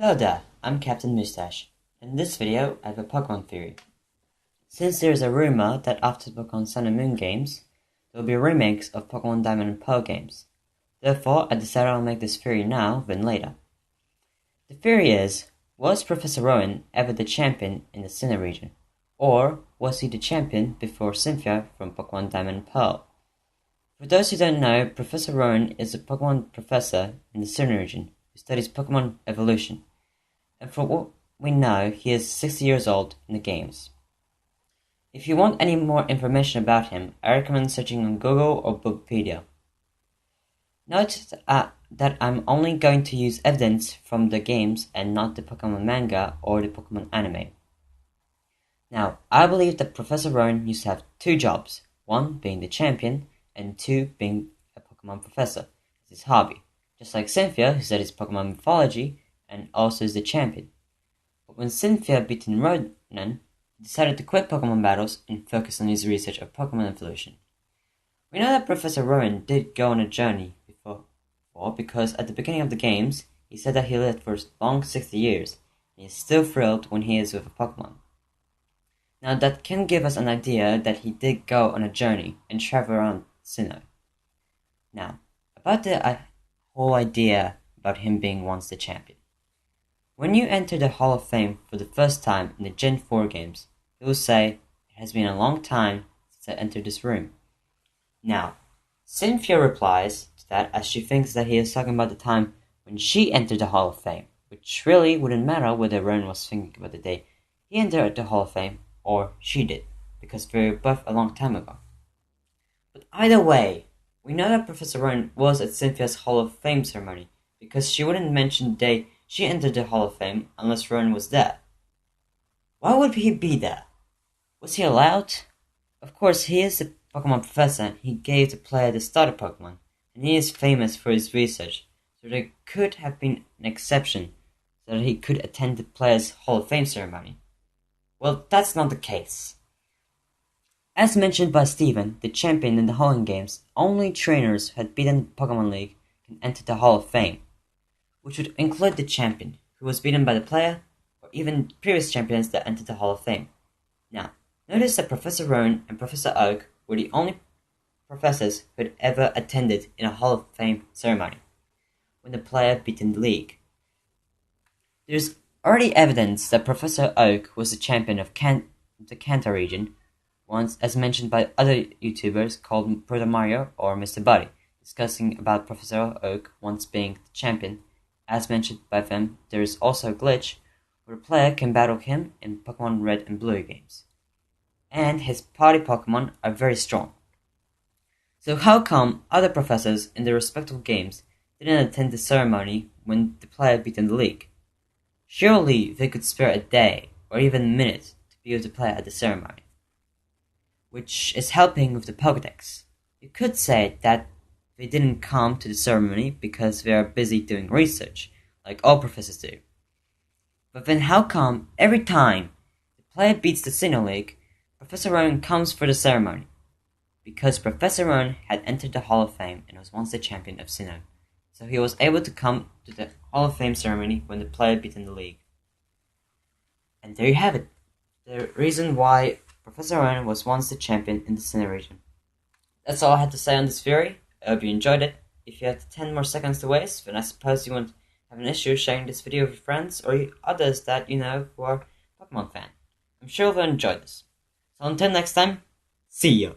Hello there, I'm Captain Moustache. In this video, I have a Pokemon theory. Since there is a rumor that after the Pokemon Sun and Moon games, there will be remakes of Pokemon Diamond and Pearl games. Therefore, I decided I'll make this theory now than later. The theory is, was Professor Rowan ever the champion in the Sinnoh region? Or was he the champion before Cynthia from Pokemon Diamond and Pearl? For those who don't know, Professor Rowan is a Pokemon professor in the Sinnoh region who studies Pokemon evolution. And for what we know, he is 60 years old in the games. If you want any more information about him, I recommend searching on Google or Wikipedia. Note that I'm only going to use evidence from the games and not the Pokemon manga or the Pokemon anime. Now, I believe that Professor Rowan used to have two jobs, one being the champion and two being a Pokemon professor as his hobby, just like Cynthia, who studies Pokemon mythology and also is the champion. But when Cynthia beat Ronan, he decided to quit Pokemon battles and focus on his research of Pokemon evolution. We know that Professor Rowan did go on a journey before because at the beginning of the games, he said that he lived for a long 60 years, and he is still thrilled when he is with a Pokemon. Now that can give us an idea that he did go on a journey and travel around Sinnoh. Now, about the whole idea about him being once the champion. When you enter the Hall of Fame for the first time in the Gen 4 games, it will say, "It has been a long time since I entered this room." Now, Cynthia replies to that as she thinks that he is talking about the time when she entered the Hall of Fame, which really wouldn't matter whether Rowan was thinking about the day he entered the Hall of Fame or she did, because they were both a long time ago. But either way, we know that Professor Rowan was at Cynthia's Hall of Fame ceremony, because she wouldn't mention the day she entered the Hall of Fame unless Rowan was there. Why would he be there? Was he allowed? Of course, he is the Pokemon professor and he gave the player the starter Pokemon, and he is famous for his research, so there could have been an exception so that he could attend the player's Hall of Fame ceremony. Well, that's not the case. As mentioned by Steven, the champion in the Hoenn games, only trainers who had beaten the Pokemon League can enter the Hall of Fame, which would include the champion, who was beaten by the player, or even previous champions that entered the Hall of Fame. Now, notice that Professor Rowan and Professor Oak were the only professors who had ever attended in a Hall of Fame ceremony, when the player beat in the league. There's already evidence that Professor Oak was the champion of the Kanto region, once as mentioned by other YouTubers called Proto Mario or Mr. Buddy, discussing about Professor Oak once being the champion. As mentioned by them, there is also a glitch where a player can battle him in Pokemon Red and Blue games. And his party Pokemon are very strong. So how come other professors in their respective games didn't attend the ceremony when the player beat in the league? Surely they could spare a day or even a minute to be with the player at the ceremony, which is helping with the Pokédex. You could say that they didn't come to the ceremony because they are busy doing research, like all professors do. But then how come every time the player beats the Sinnoh League, Professor Rowan comes for the ceremony? Because Professor Rowan had entered the Hall of Fame and was once the champion of Sinnoh, so he was able to come to the Hall of Fame ceremony when the player beat in the league. And there you have it, the reason why Professor Rowan was once the champion in the Sinnoh region. That's all I had to say on this theory. I hope you enjoyed it. If you had 10 more seconds to waste, then I suppose you won't have an issue sharing this video with your friends or others that you know who are Pokemon fan. I'm sure they'll enjoy this. So until next time, see ya!